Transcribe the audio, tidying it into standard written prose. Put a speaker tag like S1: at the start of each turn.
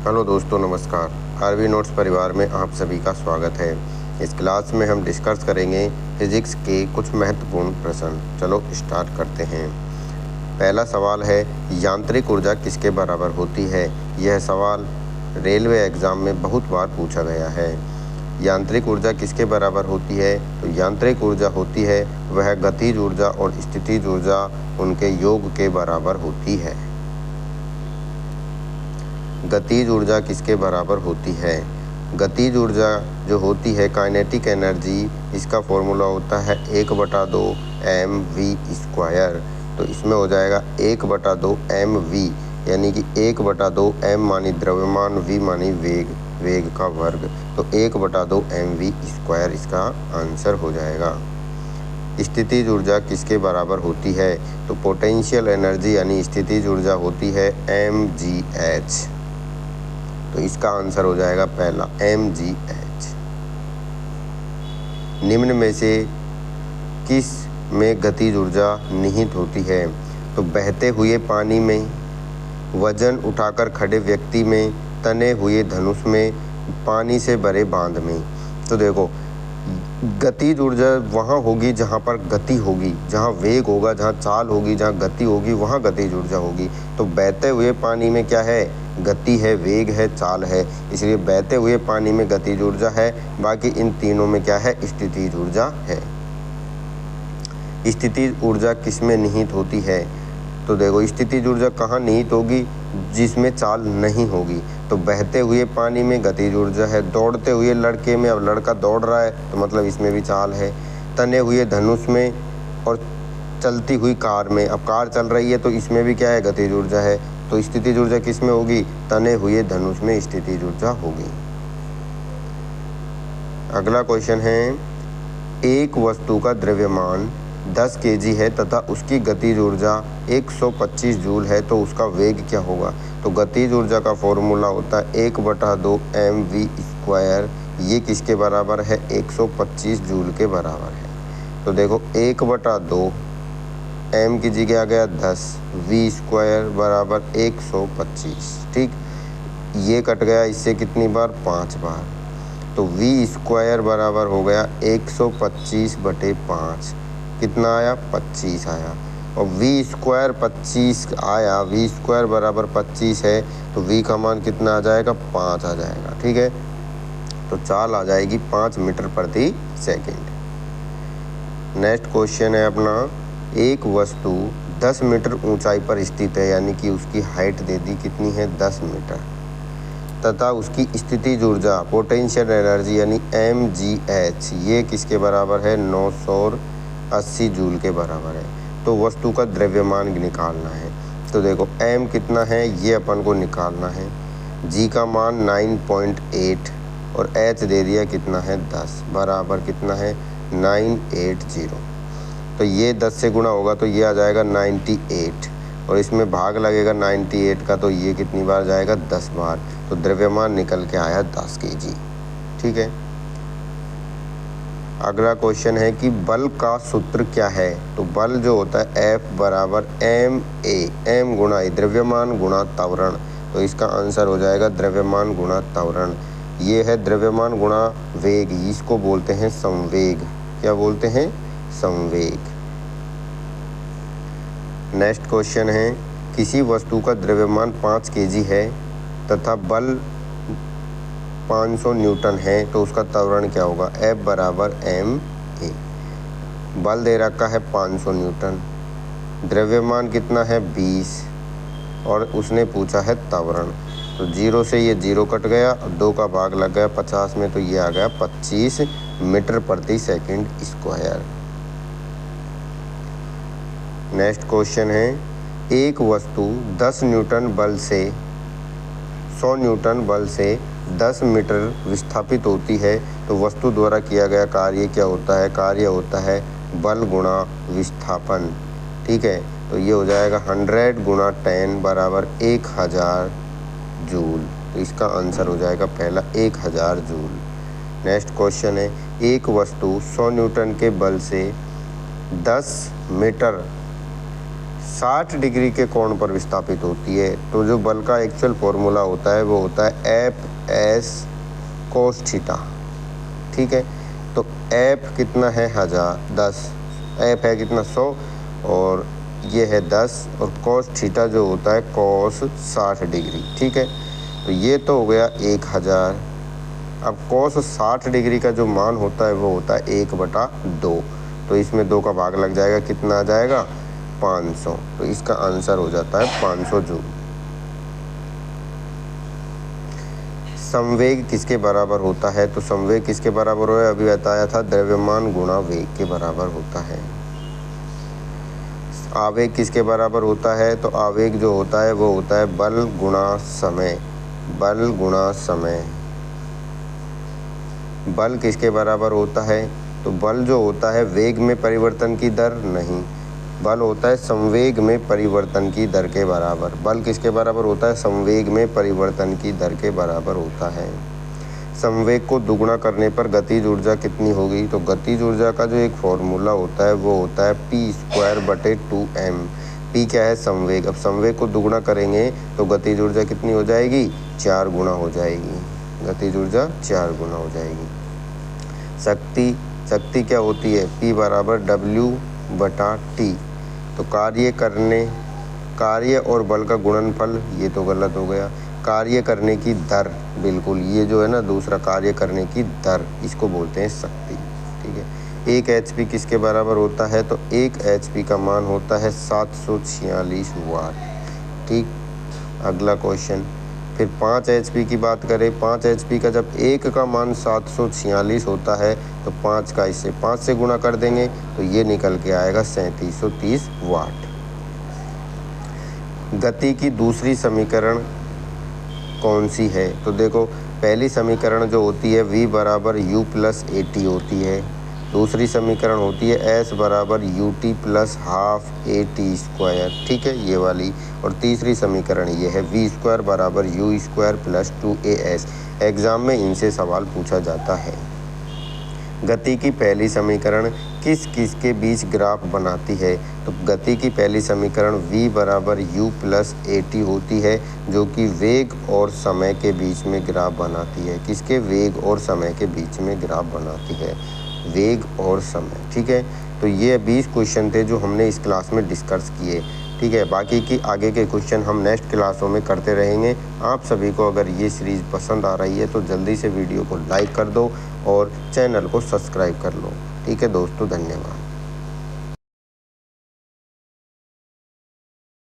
S1: Hello दोस्तों, नमस्कार। RV notes परिवार में आप सभी का स्वागत है। इस क्लास में हम डिस्कस करेंगे फिजिक्स के कुछ महत्वपूर्ण प्रश्न। चलो स्टार्ट करते हैं। पहला सवाल है, यांत्रिक ऊर्जा किसके बराबर होती है? यह सवाल रेलवे एग्ज़ाम में बहुत बार पूछा गया है। यांत्रिक ऊर्जा किसके बराबर होती है? तो यांत्रिक ऊर्जा होती है वह गतिज ऊर्जा और स्थितिज ऊर्जा उनके योग के बराबर होती है। गतिज ऊर्जा किसके बराबर होती है? गतिज ऊर्जा जो होती है काइनेटिक एनर्जी, इसका फॉर्मूला होता है 1/2 mv²। तो इसमें हो जाएगा 1/2 mv, यानी कि 1/2 m मानी द्रव्यमान, v मानी वेग, वेग का वर्ग। तो 1/2 mv² इसका आंसर हो जाएगा। स्थितिज ऊर्जा किसके बराबर होती है? तो पोटेंशियल एनर्जी यानी स्थितिज ऊर्जा होती है mgh। तो इसका आंसर हो जाएगा पहला mgh। निम्न में से किस में गतिज ऊर्जा निहित होती है? तो बहते हुए पानी में, वजन उठाकर खड़े व्यक्ति में, तने हुए धनुष में, पानी से भरे बांध में। तो देखो, गतिज ऊर्जा वहाँ होगी जहाँ पर गति होगी, जहाँ वेग होगा, जहाँ चाल होगी, जहाँ गति होगी, वहाँ गतिज ऊर्जा होगी। तो बहते हुए पानी में क्या है? गति है, वेग है, चाल है, इसलिए बहते हुए पानी में गतिज ऊर्जा है। बाकी इन तीनों में क्या है? स्थितिज ऊर्जा है। स्थितिज ऊर्जा किस में निहित होती है? तो देखो, स्थितिज ऊर्जा कहाँ निहित होगी? जिसमें चाल नहीं होगी। तो बहते हुए पानी में गतिज ऊर्जा है। दौड़ते हुए लड़के में, अब लड़का दौड़ रहा है तो मतलब इसमें भी चाल है। तने हुए धनुष में और चलती हुई कार में, अब कार चल रही है तो इसमें भी क्या है? गतिज ऊर्जा है। तो स्थितिज ऊर्जा किस में होगी? तने हुए धनुष में स्थितिज ऊर्जा होगी। अगला क्वेश्चन है, एक वस्तु का द्रव्यमान 10 kg है तथा उसकी गतिज ऊर्जा 125 जूल है, तो उसका वेग क्या होगा? तो गतिज ऊर्जा का फॉर्मूला होता है 1/2 mv²। ये किसके बराबर है? 125 जूल के बराबर है। तो देखो, 1/2 m की जगह आ गया 10, v² बराबर 125। ठीक, ये कट गया इससे कितनी बार? 5 बार। तो v² बराबर हो गया 125/5। कितना आया? 25 आया। और v² 25 आया, v² बराबर 25 है, तो v का मान कितना आ जाएगा? 5 आ जाएगा। ठीक है, तो चाल आ जाएगी 5 मीटर प्रति सेकेंड। नेक्स्ट क्वेश्चन है अपना, एक वस्तु 10 मीटर ऊंचाई पर स्थित है, यानी कि उसकी हाइट दे दी कितनी है? 10 मीटर, तथा उसकी स्थितिज ऊर्जा पोटेंशियल एनर्जी यानी mgh ये किसके बराबर है? 980 जूल के बराबर है। तो वस्तु का द्रव्यमान निकालना है। तो देखो, m कितना है ये अपन को निकालना है। g का मान 9.8 और h दे दिया कितना है? 10, बराबर कितना है? 980। तो ये 10 से गुणा होगा तो ये आ जाएगा 98, और इसमें भाग लगेगा 98 का, तो ये कितनी बार जाएगा? 10 बार। तो द्रव्यमान निकल के आया 10 kg। ठीक है, अगला क्वेश्चन है कि बल का सूत्र क्या है? तो बल जो होता है F बराबर ma, m गुणा द्रव्यमान गुणा त्वरण। तो इसका आंसर हो जाएगा द्रव्यमान गुणा त्वरण। ये है द्रव्यमान गुणा वेग, इसको बोलते हैं संवेग। क्या बोलते हैं? संवेग। नेक्स्ट क्वेश्चन है, किसी वस्तु का द्रव्यमान 5 kg है तथा बल 500 न्यूटन है, तो उसका त्वरण क्या होगा? F बराबर ma। बल दे रखा है 500 न्यूटन, द्रव्यमान कितना है? 20, और उसने पूछा है त्वरण। तो 0 से ये 0 कट गया और 2 का भाग लग गया 50 में, तो ये आ गया 25 मीटर प्रति सेकेंड स्क्वायर। नेक्स्ट क्वेश्चन है, एक वस्तु 10 न्यूटन बल से 100 न्यूटन बल से 10 मीटर विस्थापित होती है, तो वस्तु द्वारा किया गया कार्य क्या होता है? कार्य होता है बल गुणा विस्थापन। ठीक है, तो ये हो जाएगा 100 गुणा 10 बराबर 1000 जूल। तो इसका आंसर हो जाएगा पहला 1000 जूल। नेक्स्ट क्वेश्चन है, एक वस्तु 100 न्यूटन के बल से 10 मीटर 60 डिग्री के कोण पर विस्थापित होती है। तो जो बल का एक्चुअल फॉर्मूला होता है वो होता है एफ एस कोस थीटा। ठीक है, तो एफ कितना है 1000, एफ है कितना 100 और ये है 10 और कोस थीटा जो होता है कोस 60 डिग्री। ठीक है, तो ये तो हो गया 1000। अब कोस 60 डिग्री का जो मान होता है वो होता है 1/2, तो इसमें 2 का भाग लग जाएगा, कितना आ जाएगा 500। तो इसका आंसर हो जाता है 500 जूल। संवेग किसके बराबर होता है? तो संवेग किसके बराबर हो, अभी बताया था, द्रव्यमान गुणा वेग के बराबर होता है। आवेग किसके बराबर होता है? तो आवेग जो होता है वो होता है बल गुणा समय। बल गुणा समय। बल किसके बराबर होता है? तो बल जो होता है वेग में परिवर्तन की दर नहीं, बल होता है संवेग में परिवर्तन की दर के बराबर। बल किसके बराबर होता है? संवेग में परिवर्तन की दर के बराबर होता है। संवेग को दुगुना करने पर गतिज ऊर्जा कितनी होगी? तो गतिज ऊर्जा का जो एक फॉर्मूला होता है वो होता है p²/2m। p क्या है? संवेग। अब संवेग को दुगुना करेंगे तो गतिज ऊर्जा कितनी हो जाएगी? 4 गुना हो जाएगी। गतिज ऊर्जा 4 गुना हो जाएगी। शक्ति क्या होती है? P = W/T। तो कार्य और बल का गुणनफल, ये तो गलत हो गया। कार्य करने की दर, बिल्कुल, ये जो है ना दूसरा, कार्य करने की दर, इसको बोलते हैं शक्ति। ठीक है, 1 HP किसके बराबर होता है? तो 1 HP का मान होता है 746 वाट। ठीक, अगला क्वेश्चन। फिर 5 HP की बात करें, 5 HP का जब 1 का मान 746 होता है तो 5 का इससे 5 से गुणा कर देंगे तो ये निकल के आएगा 3730 वाट। गति की दूसरी समीकरण कौन सी है? तो देखो, पहली समीकरण जो होती है v = u+at होती है। दूसरी समीकरण होती है s = ut + ½ at²। ठीक है, ये वाली। और तीसरी समीकरण ये है v² = u² + 2as। एग्ज़ाम में इनसे सवाल पूछा जाता है। गति की पहली समीकरण किस किस के बीच ग्राफ बनाती है? तो गति की पहली समीकरण v = u+at होती है, जो कि वेग और समय के बीच में ग्राफ बनाती है। किसके? वेग और समय के बीच में ग्राफ बनाती है, वेग और समय। ठीक है, तो ये 20 क्वेश्चन थे जो हमने इस क्लास में डिस्कस किए। ठीक है, बाकी की आगे के क्वेश्चन हम नेक्स्ट क्लासों में करते रहेंगे। आप सभी को अगर ये सीरीज़ पसंद आ रही है तो जल्दी से वीडियो को लाइक कर दो और चैनल को सब्सक्राइब कर लो। ठीक है दोस्तों, धन्यवाद।